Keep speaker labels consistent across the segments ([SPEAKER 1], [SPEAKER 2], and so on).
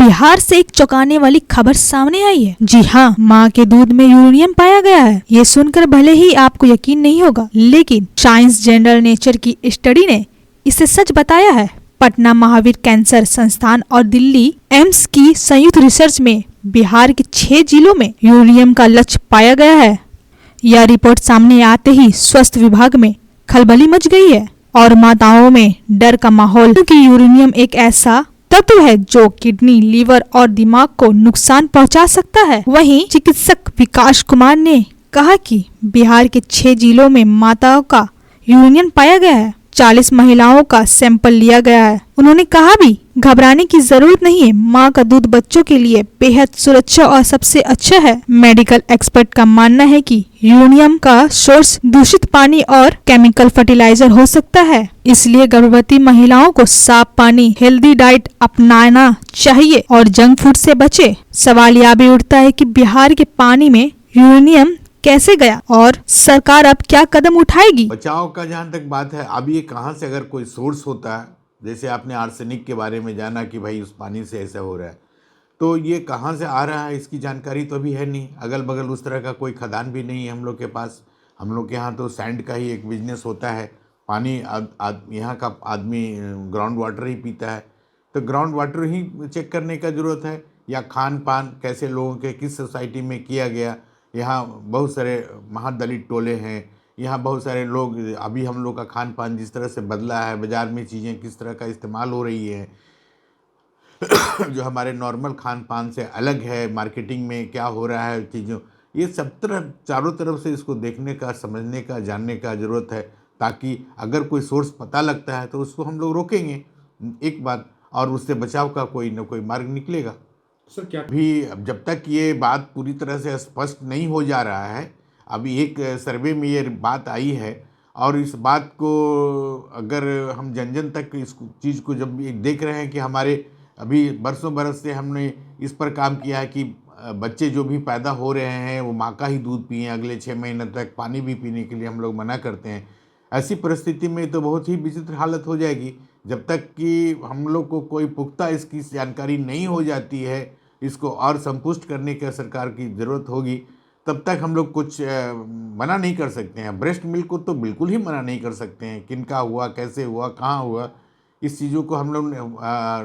[SPEAKER 1] बिहार से एक चौंकाने वाली खबर सामने आई है। जी हाँ, माँ के दूध में यूरेनियम पाया गया है। ये सुनकर भले ही आपको यकीन नहीं होगा, लेकिन साइंस जर्नल नेचर की स्टडी ने इसे सच बताया है। पटना महावीर कैंसर संस्थान और दिल्ली एम्स की संयुक्त रिसर्च में बिहार के 6 जिलों में यूरेनियम का लक्ष्य पाया गया है। यह रिपोर्ट सामने आते ही स्वास्थ्य विभाग में खलबली मच गई है और माताओं में डर का माहौल, क्योंकि यूरेनियम एक ऐसा तत्व है जो किडनी, लीवर और दिमाग को नुकसान पहुंचा सकता है। वहीं चिकित्सक विकास कुमार ने कहा कि बिहार के 6 जिलों में माताओं का यूरेनियम पाया गया है। 40 महिलाओं का सैंपल लिया गया है। उन्होंने कहा भी घबराने की जरूरत नहीं है, माँ का दूध बच्चों के लिए बेहद सुरक्षा और सबसे अच्छा है। मेडिकल एक्सपर्ट का मानना है कि यूरेनियम का सोर्स दूषित पानी और केमिकल फर्टिलाइजर हो सकता है, इसलिए गर्भवती महिलाओं को साफ पानी, हेल्दी डाइट अपनाना चाहिए और जंक फूड से बचे। सवाल यह भी उठता है कि बिहार के पानी में यूरेनियम कैसे गया और सरकार अब क्या कदम उठाएगी।
[SPEAKER 2] बचाव का जहाँ तक बात है, अब ये कहाँ से अगर कोई सोर्स होता है, जैसे आपने आर्सेनिक के बारे में जाना कि भाई उस पानी से ऐसा हो रहा है, तो ये कहाँ से आ रहा है इसकी जानकारी तो अभी है नहीं। अगल बगल उस तरह का कोई खदान भी नहीं है हम लोग के पास। हम लोग के यहाँ तो सैंड का ही एक बिजनेस होता है। पानी यहाँ का आदमी ग्राउंड वाटर ही पीता है, तो ग्राउंड वाटर ही चेक करने का ज़रूरत है। या खान पान कैसे लोगों के किस सोसाइटी में किया गया। यहाँ बहुत सारे महादलित टोले हैं, यहाँ बहुत सारे लोग, अभी हम लोग का खान पान जिस तरह से बदला है, बाज़ार में चीज़ें किस तरह का इस्तेमाल हो रही है जो हमारे नॉर्मल खान पान से अलग है, मार्केटिंग में क्या हो रहा है चीज़ों, ये सब तरफ चारों तरफ से इसको देखने का, समझने का, जानने का ज़रूरत है, ताकि अगर कोई सोर्स पता लगता है तो उसको हम लोग रोकेंगे एक बात, और उससे बचाव का कोई न कोई मार्ग निकलेगा।
[SPEAKER 3] सर क्या
[SPEAKER 2] भी जब तक ये बात पूरी तरह से स्पष्ट नहीं हो जा रहा है, अभी एक सर्वे में ये बात आई है, और इस बात को अगर हम जन जन तक इस चीज़ को जब देख रहे हैं कि हमारे अभी बरसों बरस से हमने इस पर काम किया है कि बच्चे जो भी पैदा हो रहे हैं वो माँ का ही दूध पिएं, अगले 6 महीने तक पानी भी पीने के लिए हम लोग मना करते हैं। ऐसी परिस्थिति में तो बहुत ही विचित्र हालत हो जाएगी। जब तक कि हम लोग को कोई पुख्ता इसकी जानकारी नहीं हो जाती है, इसको और संपुष्ट करने की सरकार की ज़रूरत होगी, तब तक हम लोग कुछ मना नहीं कर सकते हैं। ब्रेस्ट मिल्क को तो बिल्कुल ही मना नहीं कर सकते हैं, किनका हुआ, कैसे हुआ, कहाँ हुआ, इस चीज़ों को हम लोग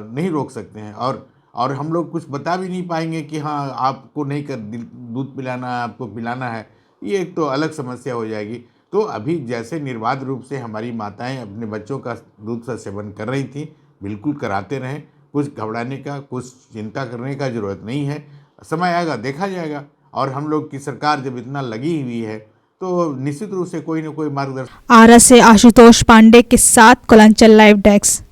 [SPEAKER 2] नहीं रोक सकते हैं। और हम लोग कुछ बता भी नहीं पाएंगे कि हाँ आपको नहीं कर दूध पिलाना है, आपको पिलाना है, ये एक तो अलग समस्या हो जाएगी। तो अभी जैसे निर्बाध रूप से हमारी माताएं अपने बच्चों का दूध का सेवन कर रही थी, बिल्कुल कराते रहें। कुछ घबराने का, कुछ चिंता करने का ज़रूरत नहीं है। समय आएगा, देखा जाएगा। और हम लोग की सरकार जब इतना लगी हुई है तो निश्चित रूप से कोई न कोई मार्गदर्शन।
[SPEAKER 1] आरा से आशुतोष पांडे के साथ कोलांचल लाइव डेस्क।